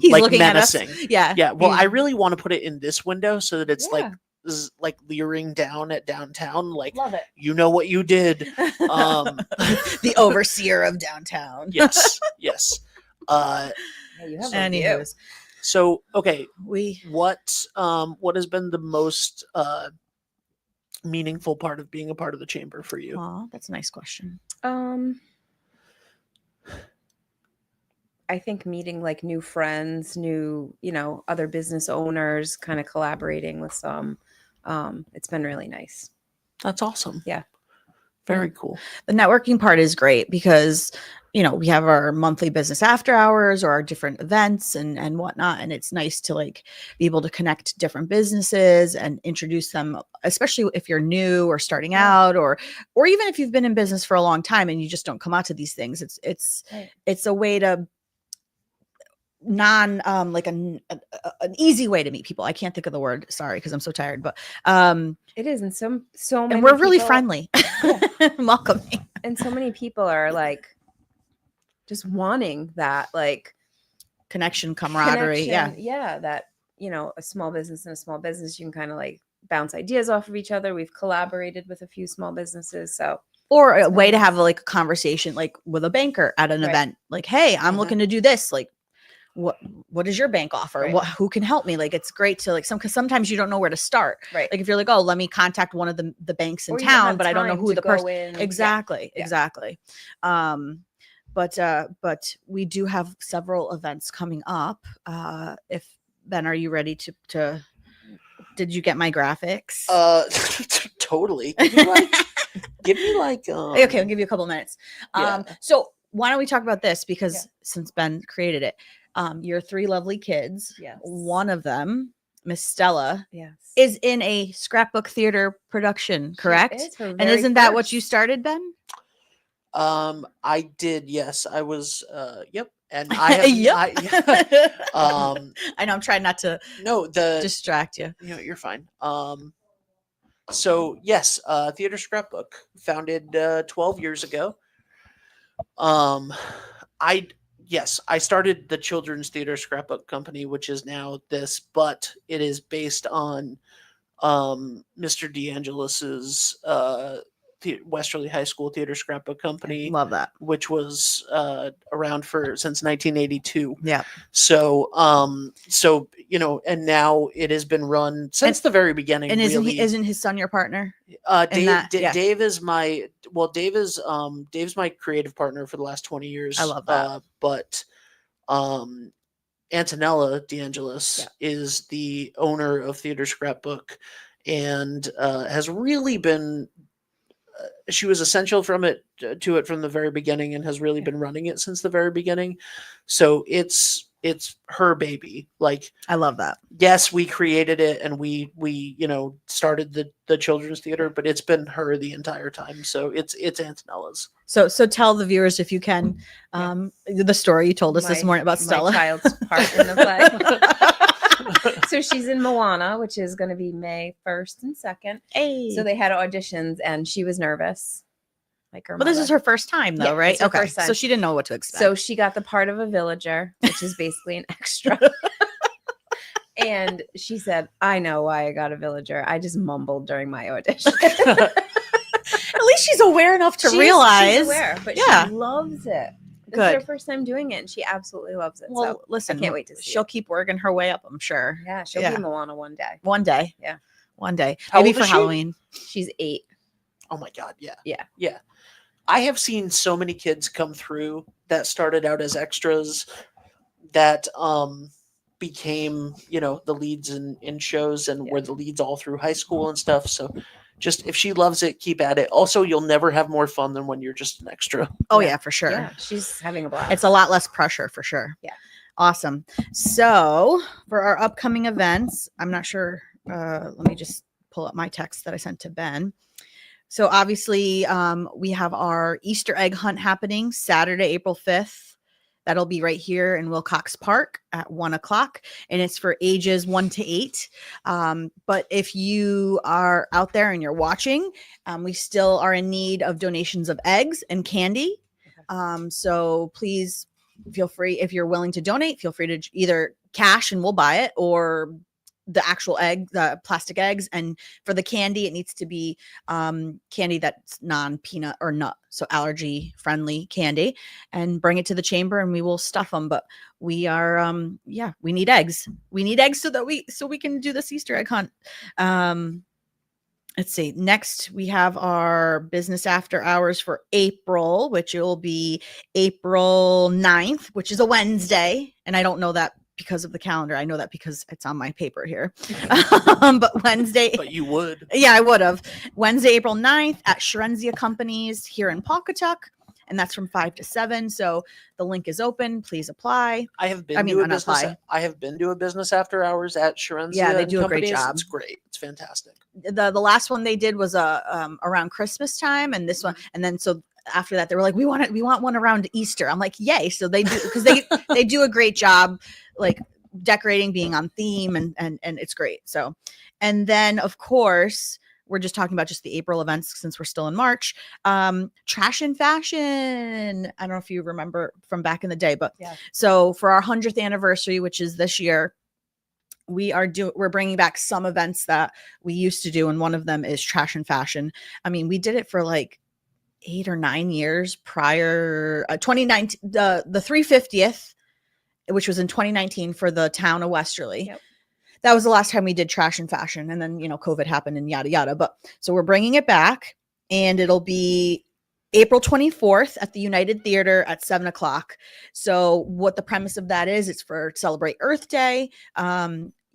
He's like looking at us. menacing?" Yeah. Yeah. Well, he's- I really want to put it in this window so that it's Yeah. like leering down at downtown. Like, Love it. you know what you did. the overseer of downtown. Yes. Yeah, you have a view. Anyways, So okay, we what has been the most meaningful part of being a part of the chamber for you? Aw, that's a nice question. I think meeting like new friends, new, other business owners, kind of collaborating with some. It's been really nice. That's awesome. Yeah. Very cool. The networking part is great because we have our monthly business after hours or our different events and whatnot, and it's nice to like be able to connect different businesses and introduce them, especially if you're new or starting out, or even if you've been in business for a long time and you just don't come out to these things. It's a way to like an easy way to meet people. I can't think of the word, sorry, because I'm so tired, but It is, and so many and we're really people- friendly. Welcoming. and so many people are like just wanting that like Connection, camaraderie. connection. That a small business and a small business, you can kind of like bounce ideas off of each other. We've collaborated with a few small businesses, so Or a way to have like a conversation like with a banker at an Right. event, like, hey, I'm Mhm. looking to do this, like what does your bank offer? Right. Who can help me? Like, it's great to like because sometimes you don't know where to start. right. Like if you're like, oh, let me contact one of the banks in Or you don't town, have but I don't know time who to the go person in. exactly. Yeah. But we do have several events coming up. If Ben, are you ready to Did you get my graphics? Totally. Give me like Okay, I'll give you a couple minutes. yeah. So why don't we talk about this? Because Yeah. since Ben created it, your three lovely kids, Yes. one of them, Miss Stella, Yes. is in a scrapbook theater production, correct? She is her And very isn't that what you first. started, Ben? I did, yes. I was yep. And I have Yep. I know I'm trying not to no, the distract you. you're fine. So yes, Theater Scrapbook, founded 12 years ago. Um, I yes, I started the Children's Theater Scrapbook Company, which is now this, but it is based on Mr. DeAngelis's Westerly High School Theater Scrapbook Company, Love that. which was around since 1982. Yeah. So and now it has been run since the very beginning. And really, isn't his son your partner? Dave, that- yeah. Dave is my Dave's my creative partner for the last 20 years. I love that. But Antonella DeAngelis is the owner of Theater Scrapbook, and has really been. She was essential to it from the very beginning, and has really been running it since the very beginning. So it's her baby. Like, I love that. yes, we created it, and we started the children's theater, but it's been her the entire time. So it's Antonella's. So tell the viewers, if you can, the story you told us this morning about Stella. My child's part in the play. So she's in Moana, which is going to be May 1st and 2nd. Hey. So they had auditions, and she was nervous, like her Well, this mother. is her first time, though, Yeah, right? it's her Okay, first time. so she didn't know what to expect. So she got the part of a villager, which is basically an extra. And she said, "I know why I got a villager. I just mumbled during my audition." at least she's aware enough to realize. She's aware, but Yeah. she loves it. This Good. is her first time doing it, and she absolutely loves it. Well, So listen, I can't wait to see she'll it. keep working her way up, I'm sure. Yeah, she'll Yeah. be Moana one day. One day. Yeah. One day. How Maybe old for is she? Halloween. She's 8. Oh my God. Yeah. Yeah. Yeah. I have seen so many kids come through that started out as extras that became, the leads in shows, and were the leads all through high school and stuff. So just, if she loves it, keep at it. Also, you'll never have more fun than when you're just an extra. Oh, Yeah. yeah, for sure. Yeah, she's having a blast. It's a lot less pressure for sure. Yeah. Awesome. So for our upcoming events, I'm not sure. Let me just pull up my text that I sent to Ben. So obviously, we have our Easter egg hunt happening Saturday, April 5th. That'll be right here in Wilcox Park at 1:00, and it's for ages 1 to 8. But if you are out there and you're watching, we still are in need of donations of eggs and candy. So please feel free, if you're willing to donate, feel free to either cash and we'll buy it, or the actual egg, the plastic eggs. And for the candy, it needs to be candy that's non-peanut or nut, so allergy friendly candy, and bring it to the chamber and we will stuff them. But we are we need eggs. We need eggs so that we can do this Easter egg hunt. Let's see. Next, we have our business after hours for April, which will be April 9th, which is a Wednesday. And I don't know that because of the calendar. I know that because it's on my paper here. But Wednesday. But you would. Yeah, I would have. Wednesday, April 9th at Sherenzia Companies here in Pawcatuck. And that's from 5 to 7. So the link is open. Please apply. I have been I mean, to a not business. apply. I have been to a business after hours at Sherenzia. Yeah, they and do a great Companies. job. It's great. It's fantastic. The last one they did was around Christmas time, and this one, and then so after that they were like, we want one around Easter. I'm like, yay! So they do, because they do a great job, like decorating, being on theme, and it's great. So, and then of course we're just talking about just the April events since we're still in March. Trash and Fashion. I don't know if you remember from back in the day, but Yeah. So for our 100th anniversary, which is this year, we're bringing back some events that we used to do, and one of them is Trash and Fashion. I mean, we did it for like 8 or 9 years prior. 2019, the 350th, which was in 2019 for the town of Westerly. Yep. That was the last time we did Trash and Fashion, and then COVID happened and yada yada. But so we're bringing it back, and it'll be April 24th at the United Theater at 7:00. So what the premise of that is, it's for Celebrate Earth Day.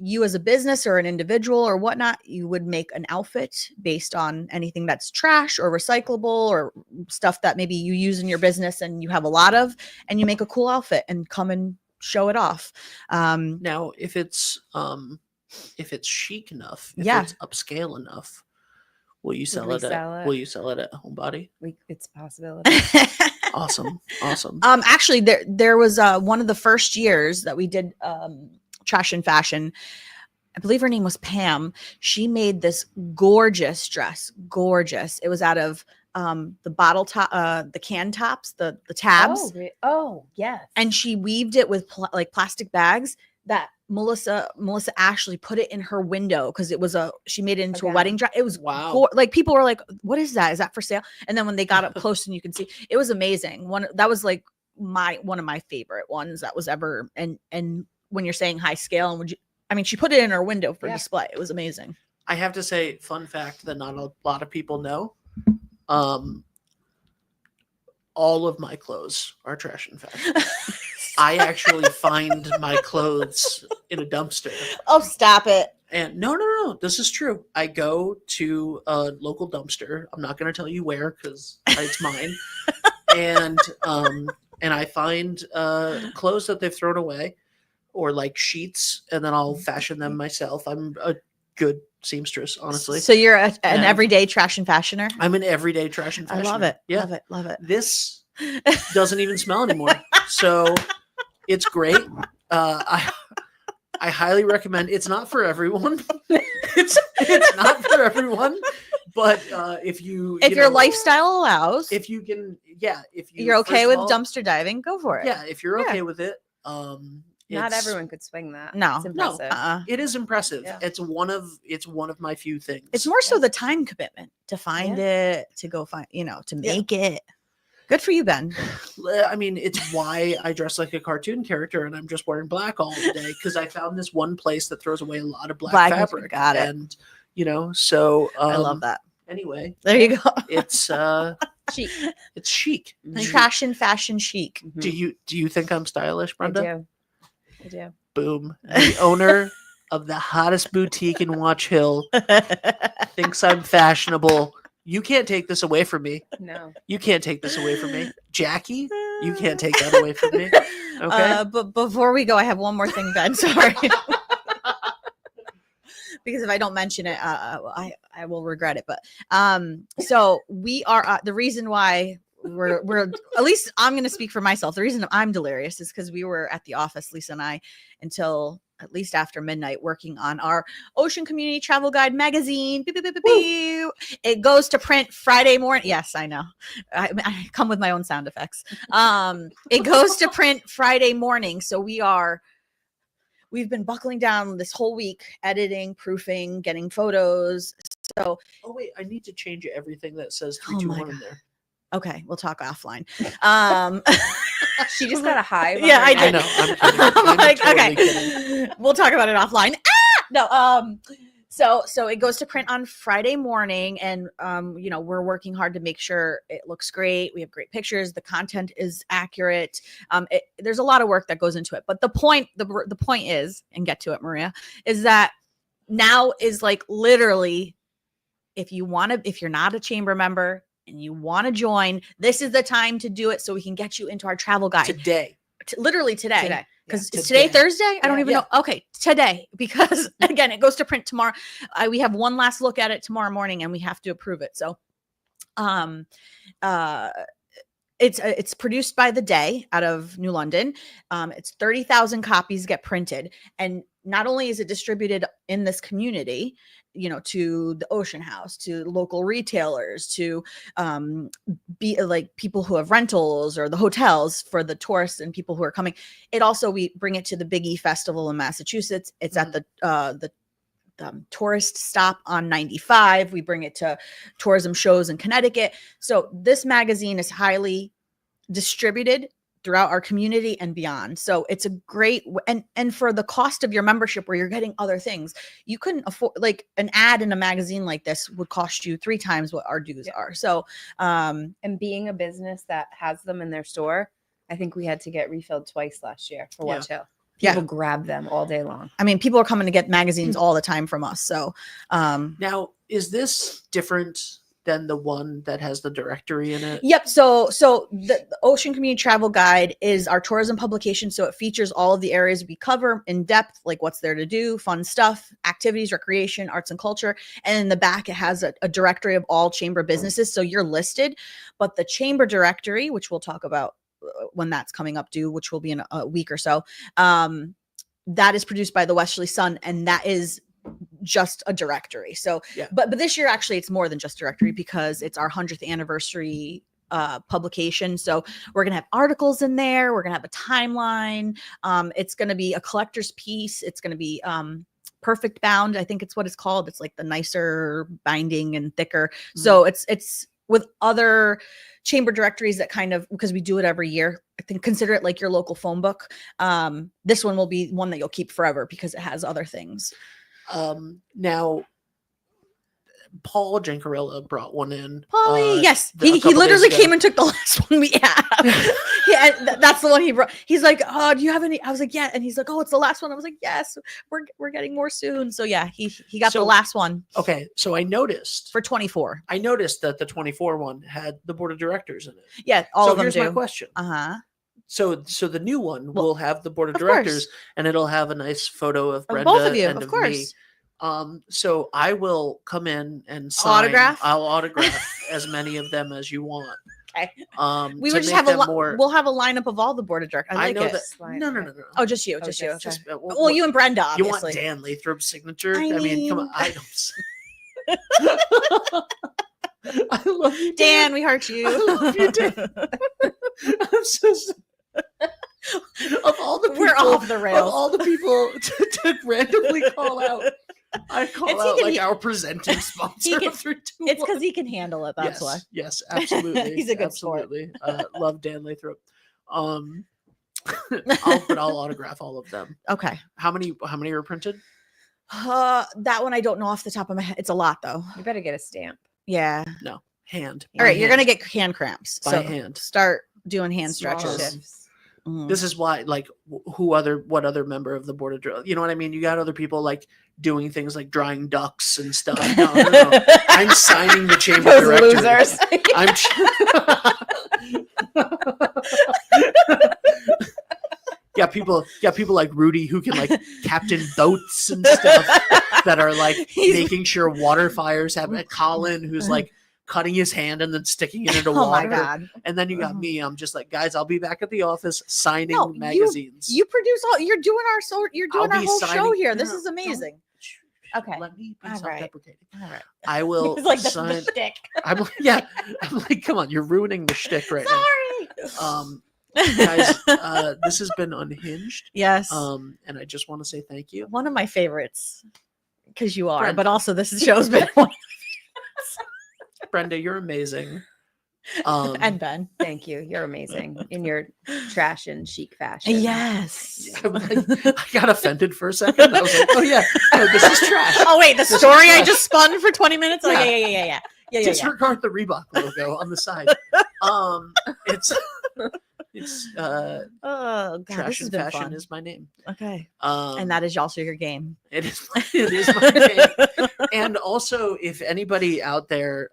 you as a business or an individual or whatnot, you would make an outfit based on anything that's trash or recyclable or stuff that maybe you use in your business and you have a lot of, and you make a cool outfit and come and show it off. Now, if it's chic enough, if Yeah. it's upscale enough, will you sell we it sell at it? Will you sell it at Hombadi? It's a possibility. Awesome. Actually, there was one of the first years that we did trash and fashion. I believe her name was Pam. She made this gorgeous dress. Gorgeous. It was out of the bottle top, the can tops, the tabs. Oh, yes. And she weaved it with like plastic bags that Melissa Ashley put it in her window because she made it into a wedding dress. It was wow. like people were like, "What is that? Is that for sale?" And then when they got up close and you can see, it was amazing. That was like one of my favorite ones that was ever. And when you're saying high scale, and she put it in her window for display. It was amazing. I have to say, fun fact that not a lot of people know. All of my clothes are trash and fashion. I actually find my clothes in a dumpster. Oh, stop it. And no. This is true. I go to a local dumpster. I'm not going to tell you where because it's mine. and I find clothes that they've thrown away or like sheets, and then I'll fashion them myself. I'm a good seamstress, honestly. So you're an everyday trash and fashioner? I'm an everyday trash and fashioner. I love it. Yeah. Love it. This doesn't even smell anymore. So it's great. I highly recommend. It's not for everyone. It's not for everyone. But if your lifestyle allows, if you can, if you're okay with dumpster diving, go for it. Yeah, if you're okay with it, not everyone could swing that. No, it's impressive. It is impressive. Yeah. It's one of my few things. It's more so the time commitment to find it, to go find, to make it. Good for you, Ben. I mean, it's why I dress like a cartoon character and I'm just wearing black all the day because I found this one place that throws away a lot of black fabric. Got it. And so I love that. Anyway, there you go. It's chic. It's chic. Trash and fashion chic. Do you think I'm stylish, Brenda? I do. Boom. The owner of the hottest boutique in Watch Hill thinks I'm fashionable. You can't take this away from me. No. You can't take this away from me. Jackie, you can't take that away from me. Okay. But before we go, I have one more thing, Ben. Sorry. Because if I don't mention it, I will regret it. But so we are the reason why we're at least I'm going to speak for myself. The reason I'm delirious is because we were at the office, Lisa and I, until at least after midnight working on our Ocean Community Travel Guide magazine. Beep, beep, beep, beep, beep. It goes to print Friday morning. Yes, I know. I come with my own sound effects. It goes to print Friday morning. So we've been buckling down this whole week, editing, proofing, getting photos. So, oh wait, I need to change everything that says 321 in there. Okay, we'll talk offline. She just got a hive. Yeah, I did. I know. I'm kidding. I'm like, totally okay, kidding. We'll talk about it offline. No. So it goes to print on Friday morning, and we're working hard to make sure it looks great. We have great pictures. The content is accurate. There's a lot of work that goes into it. But the point is, and get to it, Maria, is that now is like literally, if you're not a chamber member and you want to join, this is the time to do it so we can get you into our travel guide. Today. Literally today. Because Yeah, is today Thursday? I don't even know. Okay, today. Because again, it goes to print tomorrow. We have one last look at it tomorrow morning and we have to approve it. So it's produced by the day out of New London. It's 30,000 copies get printed. And not only is it distributed in this community, to the Ocean House, to local retailers, to be like people who have rentals or the hotels for the tourists and people who are coming. We bring it to the Big E Festival in Massachusetts. It's at the tourist stop on 95. We bring it to tourism shows in Connecticut. So this magazine is highly distributed throughout our community and beyond. So it's a great, and for the cost of your membership where you're getting other things, you couldn't afford, like an ad in a magazine like this would cost you 3 times what our dues are. So, and being a business that has them in their store, I think we had to get refilled twice last year for Watch Hill. Yeah. People grab them all day long. I mean, people are coming to get magazines all the time from us. So, Now, is this different than the one that has the directory in it? yep. So the Ocean Community Travel Guide is our tourism publication. So it features all of the areas we cover in depth, like what's there to do, fun stuff, activities, recreation, arts and culture. And in the back, it has a directory of all chamber businesses. So you're listed, but the chamber directory, which we'll talk about when that's coming up due, which will be in a week or so, that is produced by the Westerly Sun, and that is just a directory. So Yeah. but this year actually it's more than just directory because it's our 100th anniversary publication. So we're gonna have articles in there, we're gonna have a timeline, it's gonna be a collector's piece, it's gonna be perfect bound, I think it's what it's called. It's like the nicer binding and thicker. So it's with other chamber directories that kind of, because we do it every year, I think consider it like your local phone book. This one will be one that you'll keep forever because it has other things. Now, Paul Jancarilla brought one in. Polly, yes, a he couple literally days ago. came and took the last one we have. Yeah, that's the one he brought. He's like, "Oh, do you have any?" I was like, "Yeah," and he's like, "Oh, it's the last one." I was like, "Yes, we're getting more soon." So yeah, he got the So- last one Okay, so I noticed for 24. that the 24 one had the board of directors in it. Yeah, all so of them here's my do. question. So the new one Well, will have the board of of directors, course. and it'll have a nice photo of Of Brenda both of you, and of of course. me. So I will come in and sign. Autograph? I'll autograph as many of them as you want. Okay. to We would just make have a them more. we'll have a lineup of all the board of directors. I like know it. that. Slide No. it. Oh, just you, Oh, just you. just- Okay. Well, Well, you and Brenda, you obviously. want Dan Lathrop's signature? I mean, come on. mean- I don't. I love you, Dan, we heart you. I love you, Dan. I'm so sorry. Of all the people, We're off the of rails. all the people to randomly call out, I call It's- out he can- like he- our presenting sponsor can- of 3, 2, It's 1. because he can handle it. That's yes, why. Yes, absolutely. He's a good sport. absolutely. Love Dan Lathrop. I'll autograph all of them. Okay. How many are printed? That one I don't know off the top of my head. It's a lot though. You better get a stamp. Yeah. No, hand. All right, By you're gonna hand. get hand cramps. By So hand. start doing hand Small stretches. shifts. Mhm. This is why, like, what other member of the board of directors? You know what I mean? You got other people like doing things like drying ducks and stuff. No. I'm signing the chamber Those directory. losers. I'm. Got people like Rudy who can like captain boats and stuff that are like He's- making sure water fires happen. Colin who's like cutting his hand and then sticking it into Oh my water. god. And then you got me. I'm just like, guys, I'll be back at the office signing No, magazines. You produce all you're doing our I'll our be whole show signing- here. no, This no, is amazing. Okay. Let me be All right. self-deprecating. All right. I will It's like the sign. shtick. I'm like, come on, you're ruining the shtick right Sorry. now. Guys, this has been Unhinged. Yes. And I just want to say thank you. One of my favorites. Because you are, Brent. but also this show's been one. Brenda, you're amazing. And Ben. Thank you. You're amazing in your trash and chic fashion. Yes. I'm like, I got offended for a second. I was like, oh yeah, no, this is trash. Oh wait, the This is story I trash. just spun for 20 minutes. Oh Yeah. yeah. Yeah. Disregard the Reebok logo on the side. It's Oh god, this trash has and been fashion fun. is my name. Okay. And And that is also your game. it is my name. And also, if anybody out there,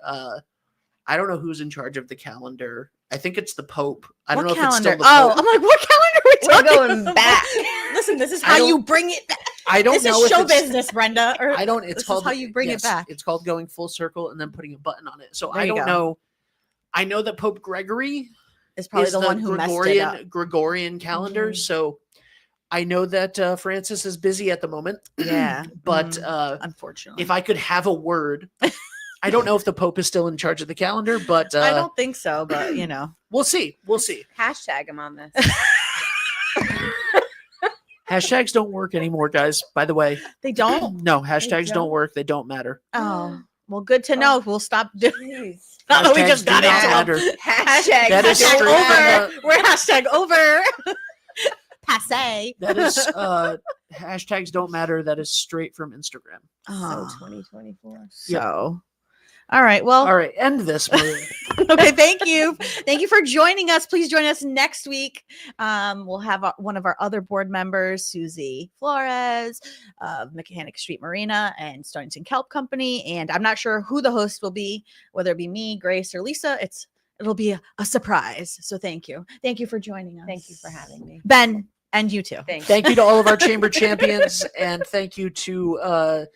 I don't know who's in charge of the calendar. I think it's the Pope. I don't What know if it's still calendar? the Oh, Pope. I'm like, what calendar are we We're talking going about? back. Listen, this is I how don't- you bring it back. I don't This know is if show it's- business, Brenda. Or I don't. It's this is called how you bring it yes, back. It's called going full circle and then putting a button on it. So There I you don't go. know. I know that Pope Gregory It's probably is the one who messed it up. Gregorian calendar. Mhm. So I know that Francis is busy at the moment. Yeah. But Mhm. Unfortunately. if I could have a word, I don't know if the Pope is still in charge of the calendar, but I don't think so, but you know. we'll see. We'll see. Hashtag him on this. Hashtags don't work anymore, guys. By the way, They don't. no, hashtags don't don't? work. They don't matter. Oh. Well, good to know. We'll stop doing Jeez. Not that we Hashtags just do got not into matter. Hashtag. That is hashtag straight over. from We're hashtag over. Passe. That is hashtags don't matter. That is straight from Instagram. So Oh, 2024. so All right. Well, All right, end this, Maria. okay. Thank you. Thank you for joining us. Please join us next week. We'll have one of our other board members, Susie Flores of Mechanic Street Marina and Stonington Kelp Company. And I'm not sure who the host will be, whether it be me, Grace, or Lisa. It'll be a surprise. So thank you. Thank you for joining us. Thank you for having me. Ben, and you too. Thank you to all of our chamber champions, and thank you to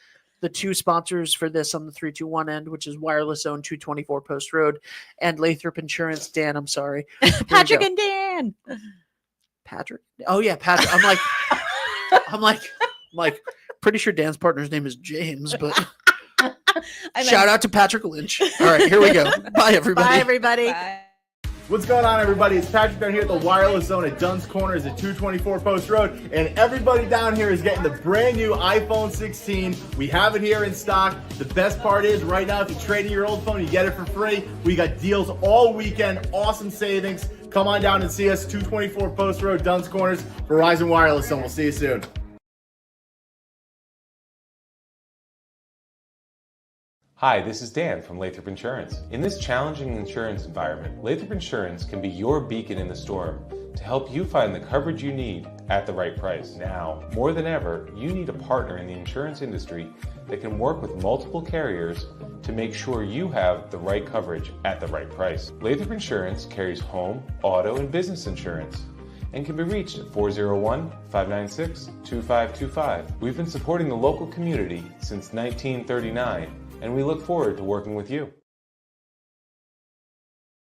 the two sponsors for this on the 321 end, which is Wireless Zone 224 Post Road and Lathrop Insurance. Dan, I'm sorry. Patrick and Dan. Patrick? Oh yeah, Patrick. I'm like, pretty sure Dan's partner's name is James, but shout out to Patrick Lynch. All right, here we go. Bye, everybody. Bye, everybody. Bye. What's going on, everybody? It's Patrick down here at the Wireless Zone at Dunn's Corners at 224 Post Road, and everybody down here is getting the brand new iPhone 16. We have it here in stock. The best part is, right now, if you trade in your old phone, you get it for free. We got deals all weekend, awesome savings. Come on down and see us, 224 Post Road, Dunn's Corners, Verizon Wireless Zone. We'll see you soon. Hi, this is Dan from Lathrop Insurance. In this challenging insurance environment, Lathrop Insurance can be your beacon in the storm to help you find the coverage you need at the right price. Now, more than ever, you need a partner in the insurance industry that can work with multiple carriers to make sure you have the right coverage at the right price. Lathrop Insurance carries home, auto, and business insurance and can be reached at 401-596-2525. We've been supporting the local community since 1939, and we look forward to working with you.